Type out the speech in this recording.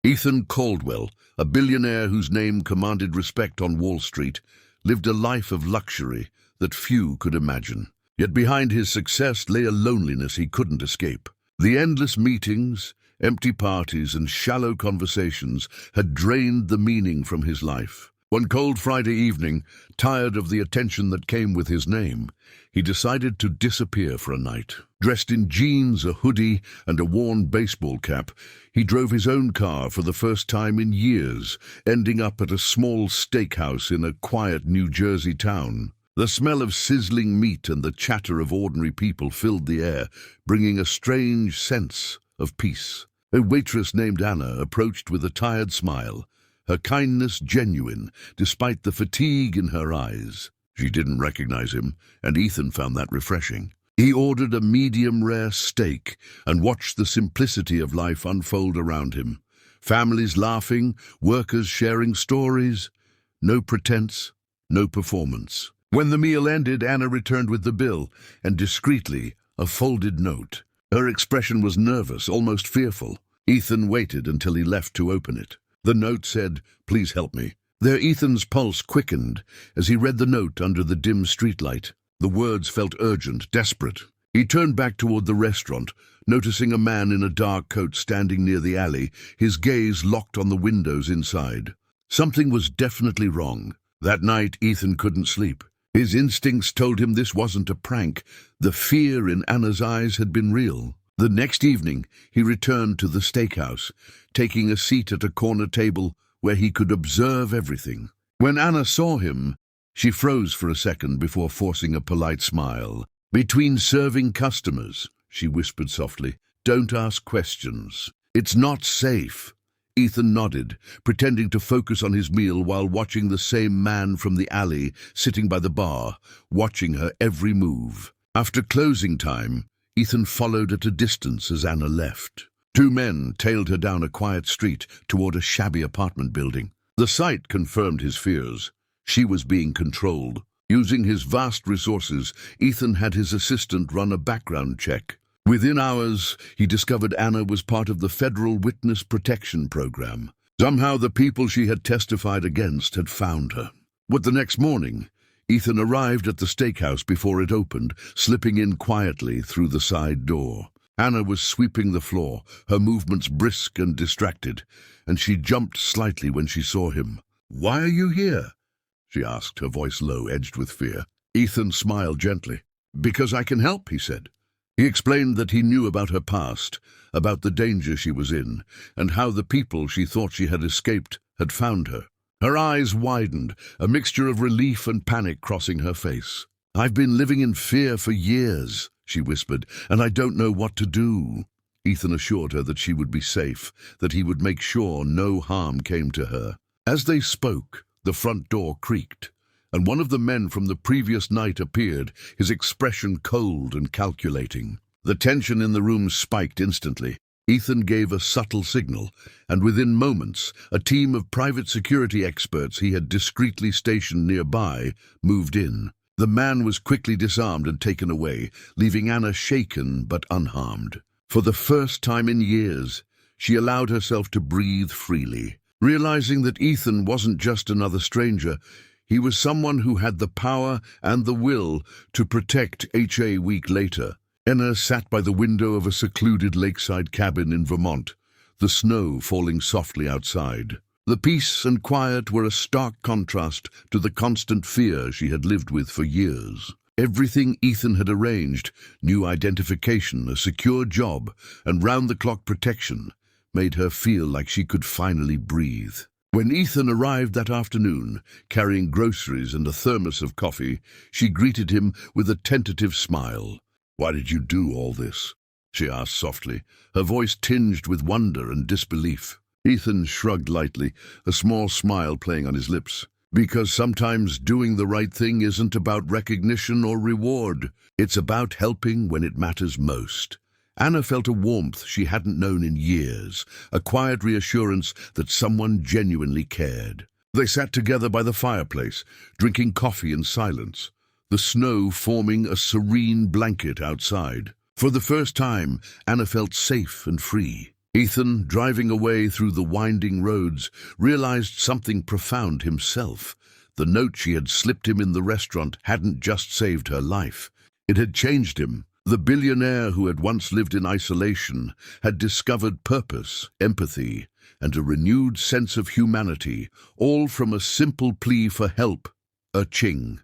Ethan Caldwell, a billionaire whose name commanded respect on Wall Street, lived a life of luxury that few could imagine. Yet behind his success lay a loneliness he couldn't escape. The endless meetings, empty parties, and shallow conversations had drained the meaning from his life. One cold Friday evening, tired of the attention that came with his name, he decided to disappear for a night. Dressed in jeans, a hoodie, and a worn baseball cap, he drove his own car for the first time in years, ending up at a small steakhouse in a quiet New Jersey town. The smell of sizzling meat and the chatter of ordinary people filled the air, bringing a strange sense of peace. A waitress named Anna approached with a tired smile, her kindness genuine, despite the fatigue in her eyes. She didn't recognize him, and Ethan found that refreshing. He ordered a medium-rare steak and watched the simplicity of life unfold around him. Families laughing, workers sharing stories. No pretense, no performance. When the meal ended, Anna returned with the bill, and discreetly, a folded note. Her expression was nervous, almost fearful. Ethan waited until he left to open it. The note said, "Please help me." There Ethan's pulse quickened as he read the note under the dim streetlight. The words felt urgent, desperate. He turned back toward the restaurant, noticing a man in a dark coat standing near the alley, his gaze locked on the windows inside. Something was definitely wrong. That night, Ethan couldn't sleep. His instincts told him this wasn't a prank. The fear in Anna's eyes had been real. The next evening, he returned to the steakhouse, taking a seat at a corner table where he could observe everything. When Anna saw him, she froze for a second before forcing a polite smile. "Between serving customers," she whispered softly, "don't ask questions. It's not safe." Ethan nodded, pretending to focus on his meal while watching the same man from the alley sitting by the bar, watching her every move. After closing time, Ethan followed at a distance as Anna left. Two men tailed her down a quiet street toward a shabby apartment building. The sight confirmed his fears. She was being controlled. Using his vast resources, Ethan had his assistant run a background check. Within hours, he discovered Anna was part of the federal witness protection program. Somehow the people she had testified against had found her. But the next morning, Ethan arrived at the steakhouse before it opened, slipping in quietly through the side door. Anna was sweeping the floor, her movements brisk and distracted, and she jumped slightly when she saw him. "Why are you here?" she asked, her voice low, edged with fear. Ethan smiled gently. "Because I can help," he said. He explained that he knew about her past, about the danger she was in, and how the people she thought she had escaped had found her. Her eyes widened, a mixture of relief and panic crossing her face. "I've been living in fear for years," she whispered, "and I don't know what to do." Ethan assured her that she would be safe, that he would make sure no harm came to her. As they spoke, the front door creaked, and one of the men from the previous night appeared, his expression cold and calculating. The tension in the room spiked instantly. Ethan gave a subtle signal, and within moments, a team of private security experts he had discreetly stationed nearby moved in. The man was quickly disarmed and taken away, leaving Anna shaken but unharmed. For the first time in years, she allowed herself to breathe freely, realizing that Ethan wasn't just another stranger. He was someone who had the power and the will to protect her. A week later, Anna sat by the window of a secluded lakeside cabin in Vermont, the snow falling softly outside. The peace and quiet were a stark contrast to the constant fear she had lived with for years. Everything Ethan had arranged, new identification, a secure job, and round-the-clock protection, made her feel like she could finally breathe. When Ethan arrived that afternoon, carrying groceries and a thermos of coffee, she greeted him with a tentative smile. "Why did you do all this?" she asked softly, her voice tinged with wonder and disbelief. Ethan shrugged lightly, a small smile playing on his lips. "Because sometimes doing the right thing isn't about recognition or reward. It's about helping when it matters most." Anna felt a warmth she hadn't known in years, a quiet reassurance that someone genuinely cared. They sat together by the fireplace, drinking coffee in silence, the snow forming a serene blanket outside. For the first time, Anna felt safe and free. Ethan, driving away through the winding roads, realized something profound himself. The note she had slipped him in the restaurant hadn't just saved her life. It had changed him. The billionaire who had once lived in isolation had discovered purpose, empathy, and a renewed sense of humanity, all from a simple plea for help, a ching.